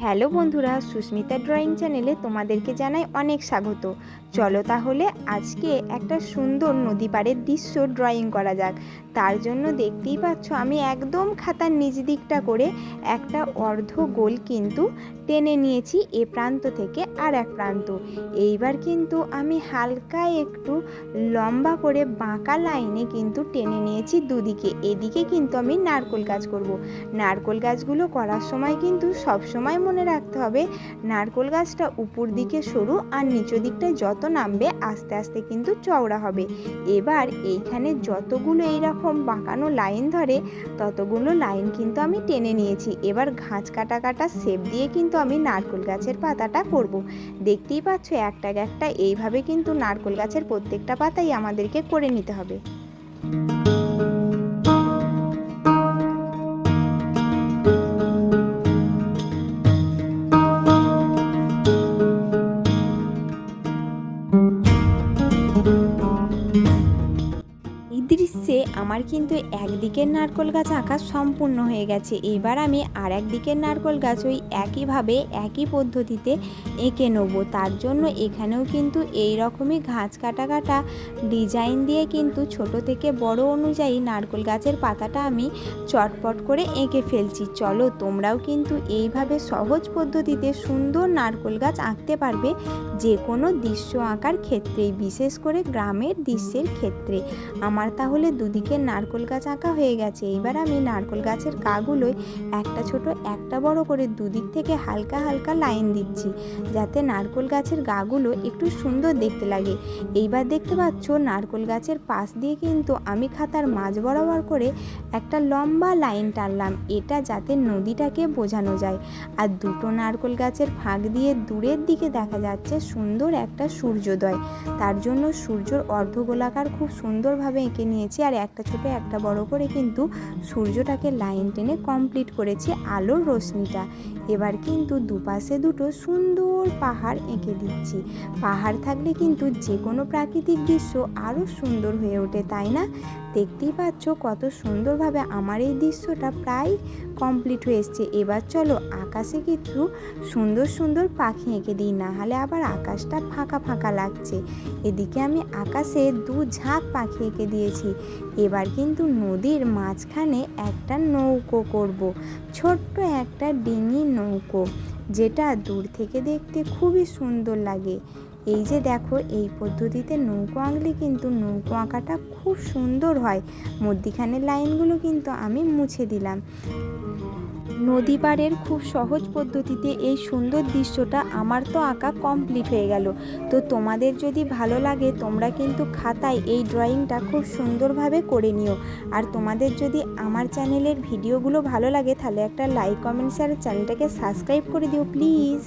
Hello বন্ধুরা, Susmita drawing চ্যানেলে তোমাদেরকে জানাই অনেক স্বাগত। চলো তাহলে আজকে একটা সুন্দর নদী পাড়ের দৃশ্য ড্রয়িং করা যাক। তার জন্য দেখতেই পাচ্ছ আমি একদম খাতার নিচ দিকটা করে একটা অর্ধ গোল কিন্তু টেনে নিয়েছি এ প্রান্ত থেকে আর এক প্রান্ত। এইবার কিন্তু আমি হালকা একটু লম্বা করে বাঁকা লাইনে কিন্তু টেনে নিয়েছি দুদিকে। এদিকে কিন্তু আমি নারকেল গাছ করব। নারকেল গাছগুলো করার সময় কিন্তু সব সময় মনে রাখতে হবে নারকেল গাছটা উপর দিকে সরু আর নিচের দিকটায় যত নামবে আস্তে আস্তে কিন্তু চওড়া হবে। এবার এইখানে যতগুলো এইরকম বাঁকানো লাইন ধরে ততগুলো লাইন কিন্তু আমি টেনে নিয়েছি। এবার ঘাস কাটা কাটা শেপ দিয়ে কিন্তু আমি নারকেল গাছের পাতাটা করব। দেখতেই পাচ্ছ একটা একটা এইভাবে কিন্তু নারকেল গাছের প্রত্যেকটা পাতাই আমাদেরকে করে নিতে হবে। এই দৃশ্যে আমার কিন্তু একদিকের নারকেল গাছ আঁকা সম্পূর্ণ হয়ে গেছে। এবার আমি আর একদিকের নারকেল গাছ ওই একইভাবে একই পদ্ধতিতে এঁকে নেব। তার জন্য এখানেও কিন্তু এই রকমই ঘাস কাটা কাটা ডিজাইন দিয়ে কিন্তু ছোট থেকে বড় অনুযায়ী নারকেল গাছের পাতাটা আমি চটপট করে এঁকে ফেলছি। চলো তোমরাও কিন্তু এইভাবে সহজ পদ্ধতিতে সুন্দর নারকেল গাছ আঁকতে পারবে যে কোনো দৃশ্য আঁকার ক্ষেত্রেই, বিশেষ করে গ্রামের দৃশ্যের ক্ষেত্রে। আমার তাহলে দুদিকে নারকেল গাছ আঁকা হয়ে গেছে। এবার আমি নারকেল গাছের গাগুলোয় একটা ছোট একটা বড় করে দুদিক থেকে হালকা হালকা লাইন দিচ্ছি যাতে নারকেল গাছের গাগুলো একটু সুন্দর দেখতে লাগে। এইবার দেখতে পাচ্ছ নারকেল গাছের পাশ দিয়ে কিন্তু আমি খাতার মাঝ বরাবর করে একটা লম্বা লাইন টানলাম, এটা যাতে নদীটাকে বোঝানো যায়। আর দুটো নারকেল গাছের ফাঁক দিয়ে দূরের দিকে দেখা যাচ্ছে সুন্দর একটা সূর্যোদয়। তার জন্য সূর্যর অর্ধগোলাকার খুব সুন্দরভাবে এঁকে নিয়েছি আর একটা ছোট একটা বড় করে কিন্তু সূর্যটাকে লাইন টেনে কমপ্লিট করেছি আলোর রশ্মিটা। এবার কিন্তু দুপাশে দুটো সুন্দর পাহাড় এঁকে দিচ্ছি। পাহাড় থাকলে কিন্তু যে কোনো প্রাকৃতিক দৃশ্য আরও সুন্দর হয়ে ওঠে, তাই না? দেখতেই পাচ্ছ কত সুন্দরভাবে আমার এই দৃশ্যটা প্রায় কমপ্লিট হয়ে এসছে। এবার চলো আকাশে কিছু সুন্দর সুন্দর পাখি এঁকে দিই, না হলে আবার আকাশটা ফাঁকা ফাঁকা লাগছে। এদিকে আমি আকাশে দু ঝাঁক পাখি এঁকে দিয়েছি। এবার কিন্তু নদীর মাঝখানে একটা নৌকো করব, ছোট্ট একটা ডিঙি নৌকো, যেটা দূর থেকে দেখতে খুবই সুন্দর লাগে। এই যে দেখো, এই পদ্ধতিতে নৌকো আঁকলে কিন্তু নৌকো আঁকাটা খুব সুন্দর হয়। মধ্যিখানের লাইনগুলো কিন্তু আমি মুছে দিলাম। নদী পাড়ের খুব সহজ পদ্ধতিতে এই সুন্দর দৃশ্যটা আমার তো আঁকা কমপ্লিট হয়ে গেল। তো তোমাদের যদি ভালো লাগে তোমরা কিন্তু খাতায় এই ড্রয়িংটা খুব সুন্দরভাবে করে নিও। আর তোমাদের যদি আমার চ্যানেলের ভিডিওগুলো ভালো লাগে তাহলে একটা লাইক, কমেন্ট, শেয়ার, চ্যানেলটাকে সাবস্ক্রাইব করে দিও প্লিজ।